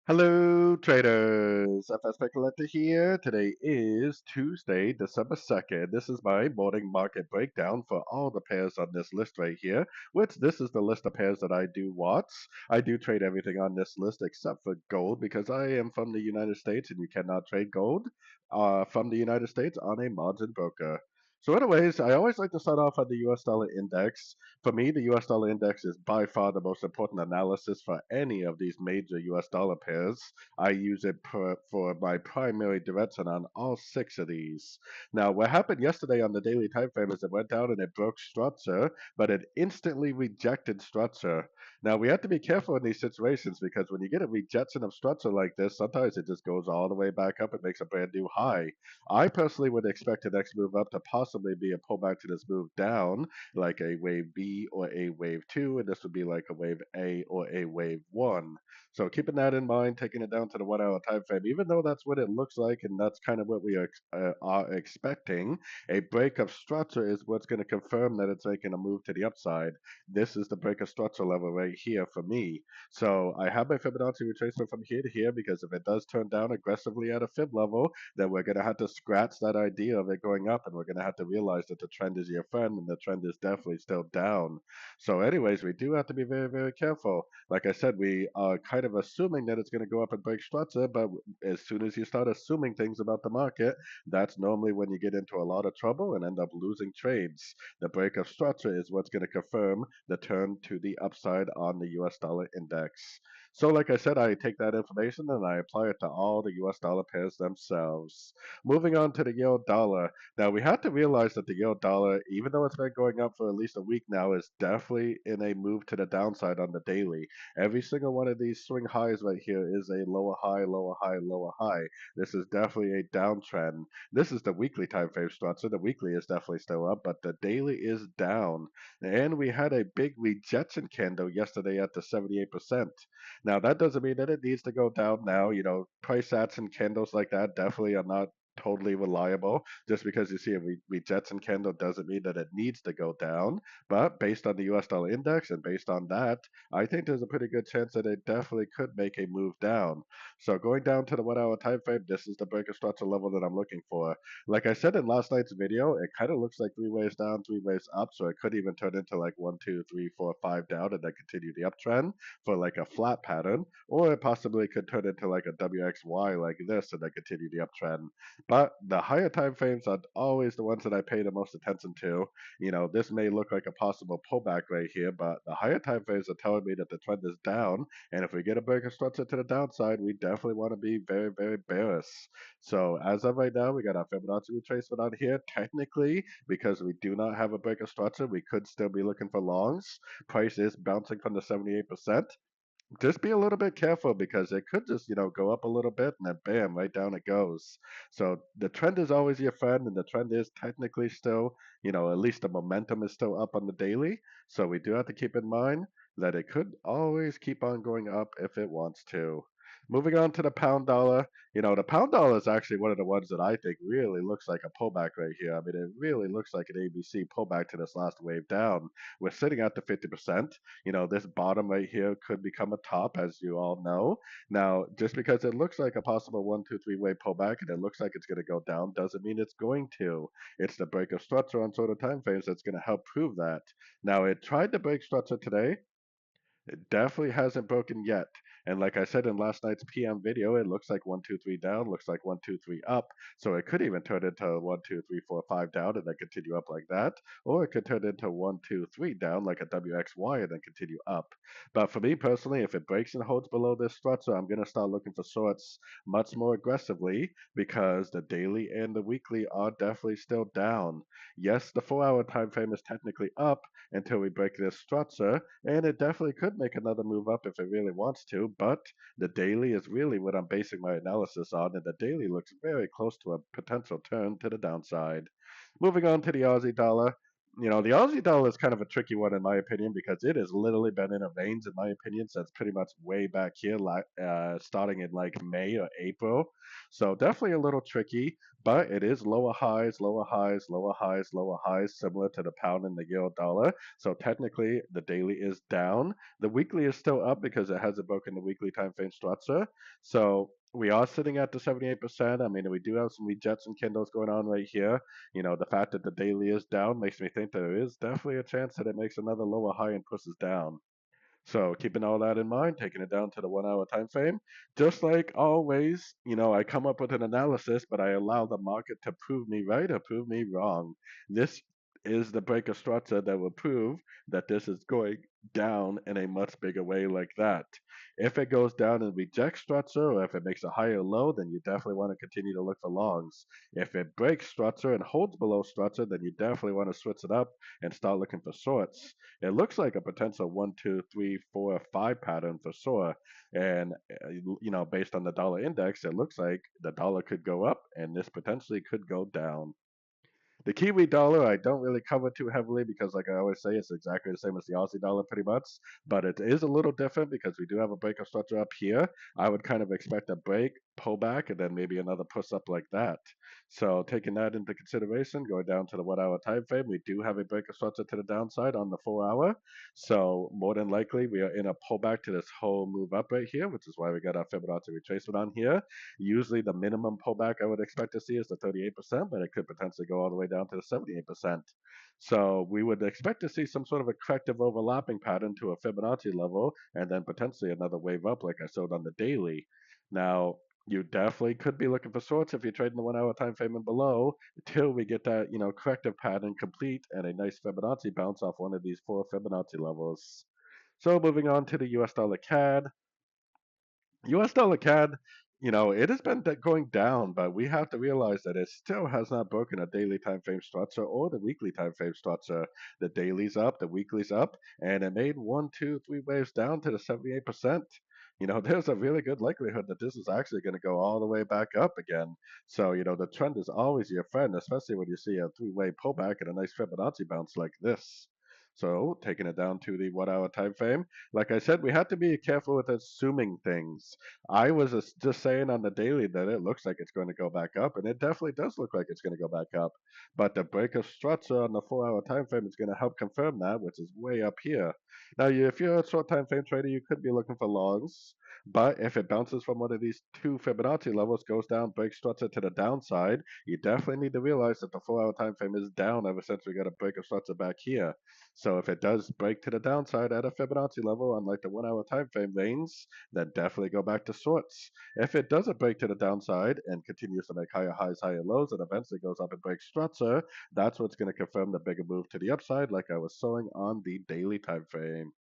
Hello, traders. FX Pip Collector here. Today is Tuesday, December 2nd. This is my morning market breakdown for all the pairs on this list right here, which this is the list of pairs that I do watch. I do trade everything on this list except for gold because I am from the United States and you cannot trade gold from the United States on a margin broker. So anyways, I always like to start off on the US dollar index. For me, the US dollar index is by far the most important analysis for any of these major US dollar pairs. I use it for my primary direction on all six of these. Now, what happened yesterday on the daily time frame is it went down and it broke structure, but it instantly rejected structure. Now, we have to be careful in these situations because when you get a rejection of structure like this, sometimes it just goes all the way back up and makes a brand new high. I personally would expect the next move up to possibly be a pullback to this move down like a wave B or a wave 2, and this would be like a wave A or a wave 1. So keeping that in mind, taking it down to the 1 hour time frame, even though that's what it looks like and that's kind of what we are expecting, a break of structure is what's going to confirm that it's making a move to the upside. This is the break of structure level right here for me. So I have my Fibonacci retracement from here to here because if it does turn down aggressively at a fib level, then we're going to have to scratch that idea of it going up and we're going to have to realize that the trend is your friend and the trend is definitely still down. So anyways, we do have to be very, very careful. Like I said, we are kind of assuming that it's going to go up and break structure, but as soon as you start assuming things about the market, that's normally when you get into a lot of trouble and end up losing trades. The break of structure is what's going to confirm the turn to the upside on the US dollar index. So, like I said, I take that information and I apply it to all the US dollar pairs themselves. Moving on to the euro dollar. Now, we have to realize that the euro dollar, even though it's been going up for at least a week now, is definitely in a move to the downside on the daily. Every single one of these swing highs right here is a lower high, lower high, lower high. This is definitely a downtrend. This is the weekly time frame structure. The weekly is definitely still up, but the daily is down. And we had a big rejection candle yesterday at the 78%. Now, that doesn't mean that it needs to go down now. You know, price action candles like that definitely are not totally reliable. Just because you see a rejection candle doesn't mean that it needs to go down. But based on the US dollar index and based on that, I think there's a pretty good chance that it definitely could make a move down. So going down to the 1 hour time frame, this is the breaker structure level that I'm looking for. Like I said in last night's video, it kind of looks like three waves down, three waves up. So it could even turn into like 1, 2, 3, 4, 5 down and then continue the uptrend for like a flat pattern, or it possibly could turn into like a WXY like this and then continue the uptrend. But the higher time frames are always the ones that I pay the most attention to. You know, this may look like a possible pullback right here, but the higher time frames are telling me that the trend is down. And if we get a break of structure to the downside, we definitely want to be very, very bearish. So as of right now, we got our Fibonacci retracement on here. Technically, because we do not have a break of structure, we could still be looking for longs. Price is bouncing from the 78%. Just be a little bit careful because it could just, go up a little bit and then bam, right down it goes. So the trend is always your friend, and the trend is technically still, at least the momentum is still up on the daily. So we do have to keep in mind that it could always keep on going up if it wants to. Moving on to the pound dollar. The pound dollar is actually one of the ones that I think really looks like a pullback right here. I mean, it really looks like an ABC pullback to this last wave down. We're sitting at the 50%. This bottom right here could become a top, as you all know. Now, just because it looks like a possible 1, 2, 3 way pullback and it looks like it's going to go down doesn't mean it's going to. It's the break of structure on sort of time frames that's going to help prove that. Now, it tried to break structure today. It definitely hasn't broken yet. And like I said in last night's PM video, it looks like 1, 2, 3 down, looks like 1, 2, 3 up. So it could even turn into 1, 2, 3, 4, 5 down and then continue up like that. Or it could turn into 1, 2, 3 down like a WXY and then continue up. But for me personally, if it breaks and holds below this structure, I'm going to start looking for shorts much more aggressively because the daily and the weekly are definitely still down. Yes, the 4 hour time frame is technically up until we break this structure, and it definitely could make another move up if it really wants to, but the daily is really what I'm basing my analysis on, and the daily looks very close to a potential turn to the downside. Moving on to the Aussie dollar. The Aussie dollar is kind of a tricky one in my opinion because it has literally been in a range, in my opinion, since pretty much way back here, like starting in like May or April. So definitely a little tricky, but it is lower highs, lower highs, lower highs, lower highs, similar to the pound and the euro dollar. So technically, the daily is down. The weekly is still up because it hasn't broken the weekly time frame structure. So we are sitting at the 78%. I mean, we do have some rejects and candles going on right here. The fact that the daily is down makes me think there is definitely a chance that it makes another lower high and pushes down. So keeping all that in mind, taking it down to the 1 hour time frame, just like always, I come up with an analysis, but I allow the market to prove me right or prove me wrong. This is the breaker structure that will prove that this is going down in a much bigger way like that. If it goes down and rejects structure, or if it makes a higher low, then you definitely want to continue to look for longs. If it breaks structure and holds below structure, then you definitely want to switch it up and start looking for shorts. It looks like a potential 1, 2, 3, 4, 5 pattern for sure. And, based on the dollar index, it looks like the dollar could go up and this potentially could go down. The Kiwi dollar, I don't really cover too heavily because, like I always say, it's exactly the same as the Aussie dollar pretty much. But it is a little different because we do have a breakup structure up here. I would kind of expect a break, pull back, and then maybe another push up like that. So taking that into consideration, going down to the 1 hour time frame, we do have a breakup structure to the downside on the 4 hour. So more than likely, we are in a pullback to this whole move up right here, which is why we got our Fibonacci retracement on here. Usually the minimum pullback I would expect to see is the 38%, but it could potentially go all the way down to the 78%. So we would expect to see some sort of a corrective overlapping pattern to a Fibonacci level and then potentially another wave up like I showed on the daily. Now, you definitely could be looking for shorts if you're trading the 1 hour time frame and below till we get that, corrective pattern complete and a nice Fibonacci bounce off one of these four Fibonacci levels. So moving on to the US dollar CAD. US dollar CAD, it has been going down, but we have to realize that it still has not broken a daily time frame structure or the weekly time frame structure. The daily's up, the weekly's up, and it made 1, 2, 3 waves down to the 78%. There's a really good likelihood that this is actually going to go all the way back up again. So, the trend is always your friend, especially when you see a three-way pullback and a nice Fibonacci bounce like this. So, taking it down to the 1 hour time frame, like I said, we have to be careful with assuming things. I was just saying on the daily that it looks like it's going to go back up, and it definitely does look like it's going to go back up. But the break of structure on the 4 hour time frame is going to help confirm that, which is way up here. Now, if you're a short time frame trader, you could be looking for longs. But if it bounces from one of these two Fibonacci levels, goes down, breaks structure to the downside, you definitely need to realize that the 4 hour time frame is down ever since we got a break of structure back here. So if it does break to the downside at a Fibonacci level on like the 1 hour time frame range, then definitely go back to shorts. If it doesn't break to the downside and continues to make higher highs, higher lows, and eventually goes up and breaks structure, that's what's going to confirm the bigger move to the upside, like I was showing on the daily time frame.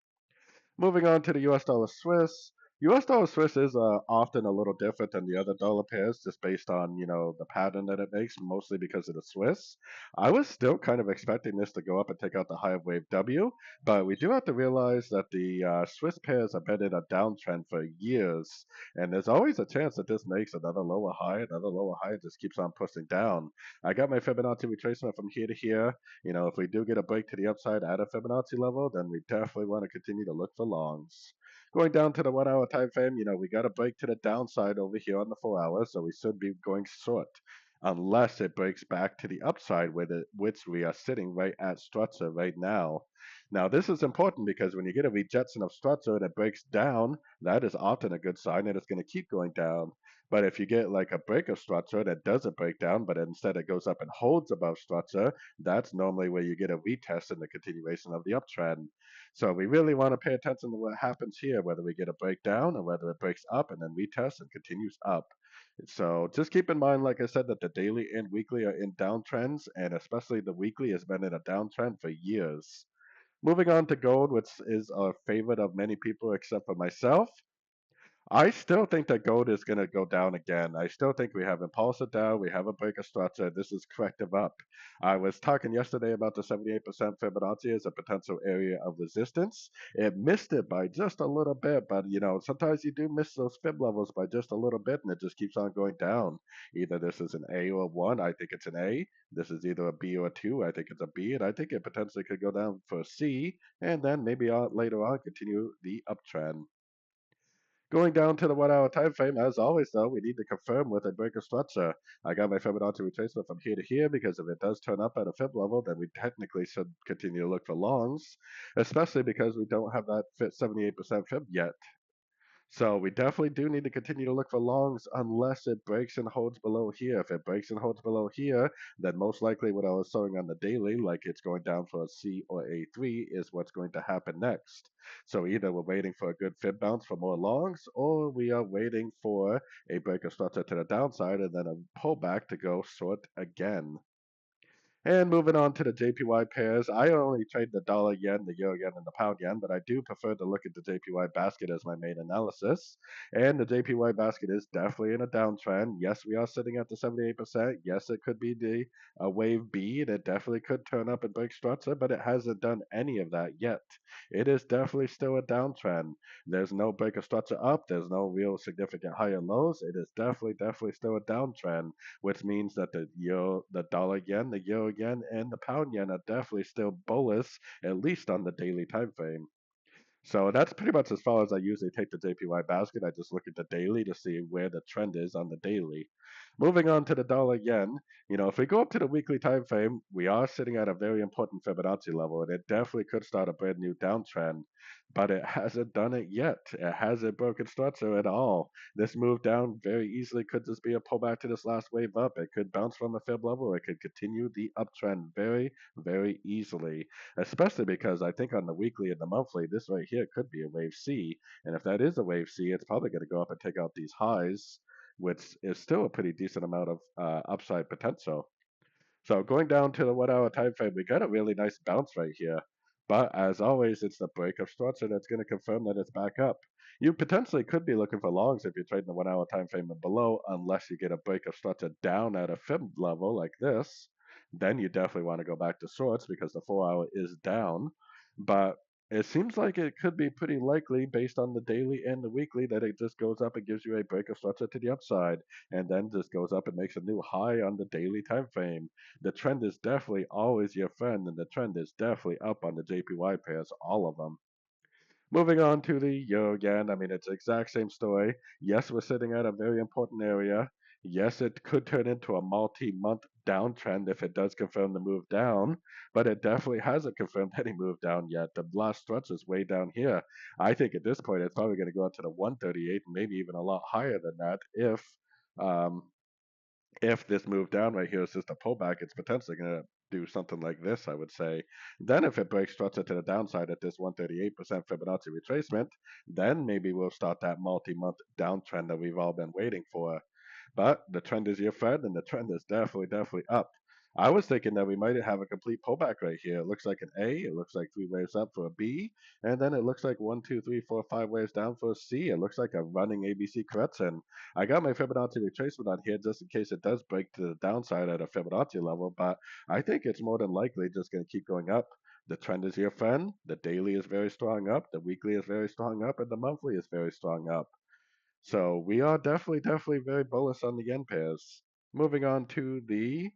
Moving on to the US dollar Swiss. US dollar Swiss is often a little different than the other dollar pairs just based on, the pattern that it makes, mostly because of the Swiss. I was still kind of expecting this to go up and take out the high of wave W, but we do have to realize that the Swiss pairs have been in a downtrend for years, and there's always a chance that this makes another lower high, and just keeps on pushing down. I got my Fibonacci retracement from here to here. If we do get a break to the upside at a Fibonacci level, then we definitely want to continue to look for longs. Going down to the 1 hour time frame, we got a break to the downside over here on the 4 hours, so we should be going short. Unless it breaks back to the upside with it, which we are sitting right at structure right now. Now, this is important because when you get a rejection of structure and it breaks down, that is often a good sign that it's going to keep going down. But if you get like a break of structure that doesn't break down, but instead it goes up and holds above structure, that's normally where you get a retest in the continuation of the uptrend. So we really want to pay attention to what happens here, whether we get a breakdown or whether it breaks up and then retests and continues up. So just keep in mind, like I said, that the daily and weekly are in downtrends, and especially the weekly has been in a downtrend for years. Moving on to gold, which is a favorite of many people except for myself. I still think that gold is going to go down again. I still think we have impulsive down. We have a break of structure. This is corrective up. I was talking yesterday about the 78% Fibonacci as a potential area of resistance. It missed it by just a little bit, but sometimes you do miss those fib levels by just a little bit, and it just keeps on going down. Either this is an A or a 1. I think it's an A. This is either a B or a 2. I think it's a B, and I think it potentially could go down for a C, and then maybe later on continue the uptrend. Going down to the 1 hour time frame, as always, though, we need to confirm with a breaker structure. I got my Fibonacci retracement from here to here because if it does turn up at a fib level, then we technically should continue to look for longs, especially because we don't have that fit 78% fib yet. So we definitely do need to continue to look for longs unless it breaks and holds below here. If it breaks and holds below here, then most likely what I was showing on the daily, like it's going down for a C or A3, is what's going to happen next. So either we're waiting for a good fib bounce for more longs, or we are waiting for a break of structure to the downside and then a pullback to go short again. And moving on to the JPY pairs, I only trade the dollar yen, the euro yen, and the pound yen, but I do prefer to look at the JPY basket as my main analysis. And the JPY basket is definitely in a downtrend. Yes, we are sitting at the 78%. Yes, it could be the wave B, and it definitely could turn up and break structure, but it hasn't done any of that yet. It is definitely still a downtrend. There's no break of structure up. There's no real significant higher lows. It is definitely still a downtrend, which means that the dollar yen, the euro yen, and the pound yen are definitely still bullish, at least on the daily time frame. So that's pretty much as far as I usually take the JPY basket. I just look at the daily to see where the trend is on the daily. Moving on to the dollar yen, if we go up to the weekly time frame, we are sitting at a very important Fibonacci level, and it definitely could start a brand new downtrend, but it hasn't done it yet. It hasn't broken structure at all. This move down very easily could just be a pullback to this last wave up. It could bounce from a fib level. It could continue the uptrend very easily, especially because I think on the weekly and the monthly, this right here could be a wave C. And if that is a wave C, it's probably going to go up and take out these highs, which is still a pretty decent amount of upside potential. So going down to the 1 hour time frame, we got a really nice bounce right here. But as always, it's the break of structure that's going to confirm that it's back up. You potentially could be looking for longs if you're trading the 1 hour time frame and below, unless you get a break of structure down at a fib level like this. Then you definitely want to go back to shorts because the 4 hour is down. But it seems like it could be pretty likely based on the daily and the weekly that it just goes up and gives you a break of structure to the upside and then just goes up and makes a new high on the daily time frame. The trend is definitely always your friend, and the trend is definitely up on the JPY pairs, all of them. Moving on to the euro yen, I mean, it's the exact same story. Yes, we're sitting at a very important area. Yes, it could turn into a multi-month downtrend if it does confirm the move down, but it definitely hasn't confirmed any move down yet. The last stretch is way down here. I think at this point it's probably going to go up to the 138 and maybe even a lot higher than that um, if this move down right here is just a pullback, it's potentially going to do something like this, I would say. Then if it breaks structure to the downside at this 138% Fibonacci retracement, then maybe we'll start that multi-month downtrend that we've all been waiting for. But the trend is your friend, and the trend is definitely up. I was thinking that we might have a complete pullback right here. It looks like an A, it looks like 3 waves up for a B, and then it looks like 1, 2, 3, 4, 5 waves down for a C. It looks like a running ABC correction. I got my Fibonacci retracement on here just in case it does break to the downside at a Fibonacci level, but I think it's more than likely just going to keep going up. The trend is your friend. The daily is very strong up. The weekly is very strong up, and the monthly is very strong up. So we are definitely very bullish on the yen pairs. Moving on to the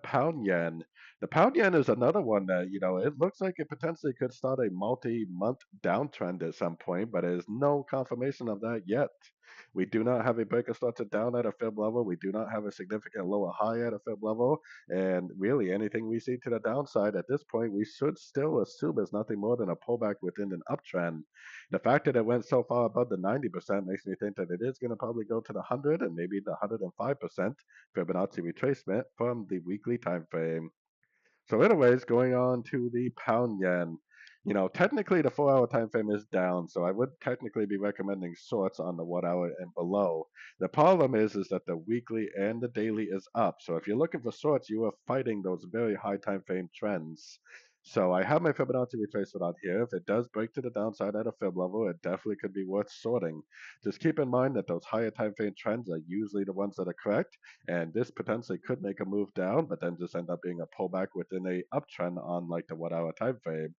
pound yen. The pound yen is another one that, it looks like it potentially could start a multi-month downtrend at some point, but there's no confirmation of that yet. We do not have a breaker structure down at a fib level. We do not have a significant lower high at a fib level. And really, anything we see to the downside at this point, we should still assume is nothing more than a pullback within an uptrend. The fact that it went so far above the 90% makes me think that it is going to probably go to the 100 and maybe the 105% Fibonacci retracement from the weekly time frame. So anyways, going on to the pound yen. Technically the 4 hour time frame is down, so I would technically be recommending shorts on the 1 hour and below. The problem is that the weekly and the daily is up. So if you're looking for shorts, you are fighting those very high time frame trends. So I have my Fibonacci retracement on here. If it does break to the downside at a fib level, it definitely could be worth sorting. Just keep in mind that those higher time frame trends are usually the ones that are correct, and this potentially could make a move down, but then just end up being a pullback within a uptrend on like the 1 hour time frame.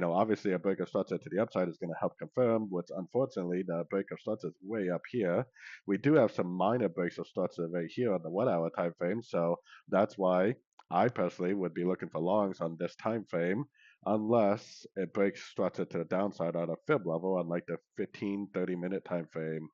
Obviously a break of structure to the upside is going to help confirm, which unfortunately the break of structure is way up here. We do have some minor breaks of structure right here on the 1 hour time frame, so that's why I personally would be looking for longs on this time frame unless it breaks structure to the downside on a fib level on like the 15-30 minute time frame.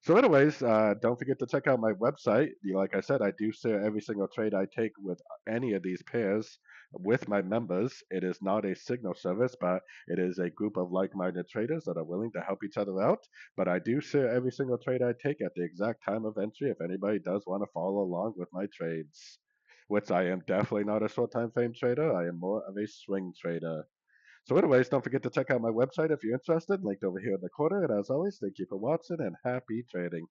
So, anyways, don't forget to check out my website. Like I said, I do share every single trade I take with any of these pairs with my members. It is not a signal service, but it is a group of like-minded traders that are willing to help each other out. But I do share every single trade I take at the exact time of entry if anybody does want to follow along with my trades. Which I am definitely not a short time frame trader. I am more of a swing trader. So, anyways, don't forget to check out my website if you're interested. Linked over here in the corner. And as always, thank you for watching and happy trading.